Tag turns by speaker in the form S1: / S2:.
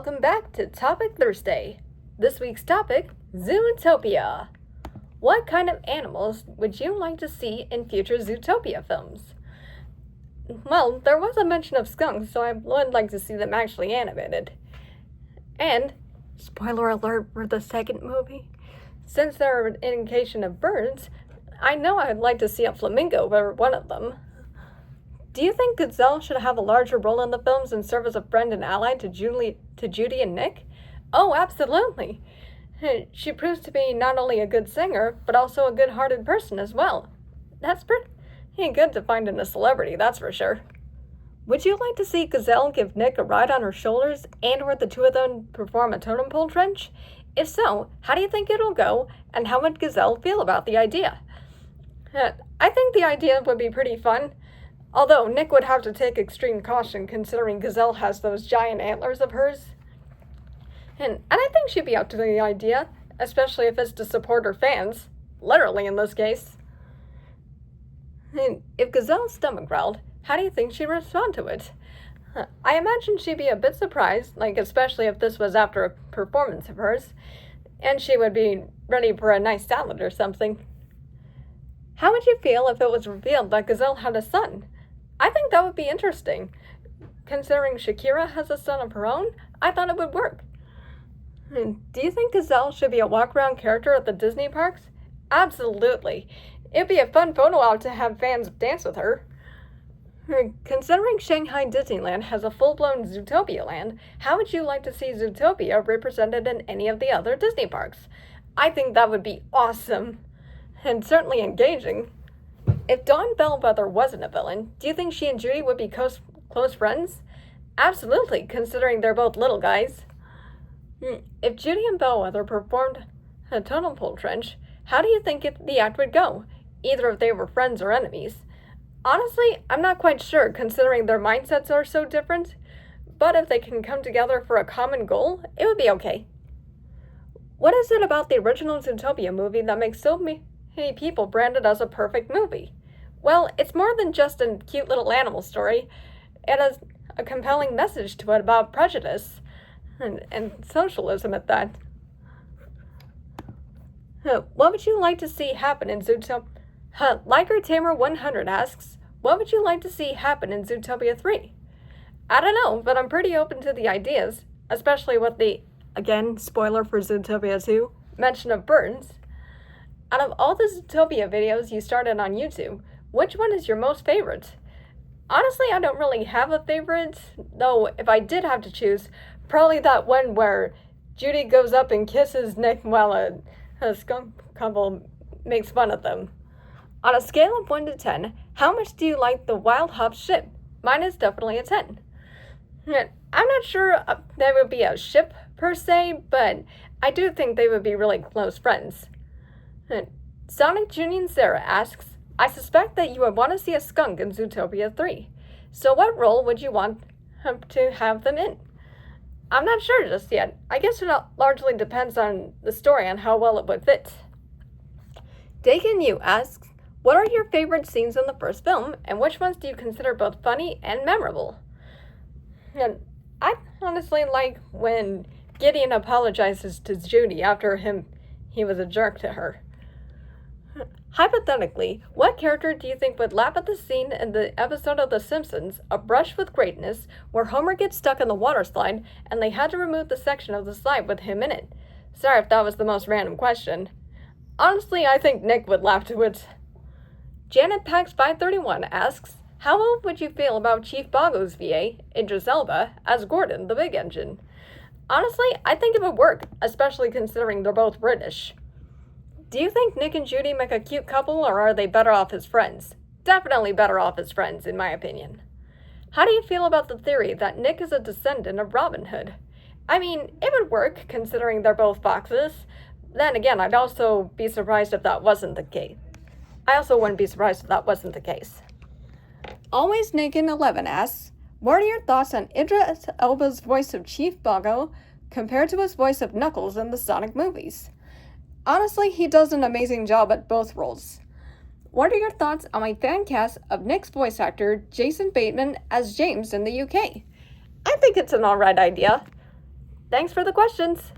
S1: welcome back to Topic Thursday. This week's topic, Zootopia. What kind of animals would you like to see in future Zootopia films? Well, there was a mention of skunks, so I would like to see them actually animated. And, spoiler alert for the second movie, since there are an indication of birds, I know I would like to see a flamingo for one of them. Do you think Gazelle should have a larger role in the films and serve as a friend and ally to Judy and Nick? Oh, absolutely. She proves to be not only a good singer, but also a good-hearted person as well. That's pretty good to find in a celebrity, that's for sure. Would you like to see Gazelle give Nick a ride on her shoulders and/or the two of them perform a totem pole trench? If so, how do you think it'll go, and how would Gazelle feel about the idea? I think the idea would be pretty fun. Although Nick would have to take extreme caution considering Gazelle has those giant antlers of hers. And I think she'd be up to the idea, especially if it's to support her fans. Literally in this case. And if Gazelle's stomach growled, how do you think she'd respond to it? I imagine she'd be a bit surprised, especially if this was after a performance of hers, and she would be ready for a nice salad or something. How would you feel if it was revealed that Gazelle had a son? I think that would be interesting. Considering Shakira has a son of her own, I thought it would work. Do you think Gazelle should be a walk-around character at the Disney parks? Absolutely. It'd be a fun photo op to have fans dance with her. Considering Shanghai Disneyland has a full-blown Zootopia land, how would you like to see Zootopia represented in any of the other Disney parks? I think that would be awesome. And certainly engaging. If Dawn Bellwether wasn't a villain, do you think she and Judy would be close friends? Absolutely, considering they're both little guys. If Judy and Bellwether performed a totem pole trench, how do you think the act would go? Either if they were friends or enemies. Honestly, I'm not quite sure, considering their mindsets are so different. But if they can come together for a common goal, it would be okay. What is it about the original Zootopia movie that makes so many people brand it as a perfect movie? Well, it's more than just a cute little animal story. It has a compelling message to it about prejudice and socialism at that. What would you like to see happen in Zootopia? Liker Tamer 100 asks, what would you like to see happen in Zootopia 3? I don't know, but I'm pretty open to the ideas, especially with the, again, spoiler for Zootopia 2, mention of birds. Out of all the Zootopia videos you started on YouTube, which one is your most favorite? Honestly, I don't really have a favorite, though if I did have to choose, probably that one where Judy goes up and kisses Nick while a skunk couple makes fun of them. On a scale of 1 to 10, how much do you like the Wild Hops ship? Mine is definitely a 10. I'm not sure they would be a ship per se, but I do think they would be really close friends. Sonic Junior and Sarah asks, I suspect that you would want to see a skunk in Zootopia 3. So what role would you want to have them in? I'm not sure just yet. I guess it largely depends on the story and how well it would fit. Dakin Yu asks, what are your favorite scenes in the first film, and which ones do you consider both funny and memorable? And I honestly like when Gideon apologizes to Judy after he was a jerk to her. Hypothetically, what character do you think would laugh at the scene in the episode of The Simpsons, A Brush with Greatness, where Homer gets stuck in the water slide and they had to remove the section of the slide with him in it? Sorry if that was the most random question. Honestly, I think Nick would laugh to it. Janet Pax 531 asks, how well would you feel about Chief Boggo's VA, Idris Elba, as Gordon, the big engine? Honestly, I think it would work, especially considering they're both British. Do you think Nick and Judy make a cute couple, or are they better off as friends? Definitely better off as friends, in my opinion. How do you feel about the theory that Nick is a descendant of Robin Hood? I mean, it would work, considering they're both foxes. Then again, I'd also be surprised if that wasn't the case. I also wouldn't be surprised if that wasn't the case. Always Naked 11 asks, what are your thoughts on Idris Elba's voice of Chief Boggo compared to his voice of Knuckles in the Sonic movies? Honestly, he does an amazing job at both roles. What are your thoughts on my fan cast of Nick's voice actor, Jason Bateman, as James in the UK? I think it's an alright idea. Thanks for the questions!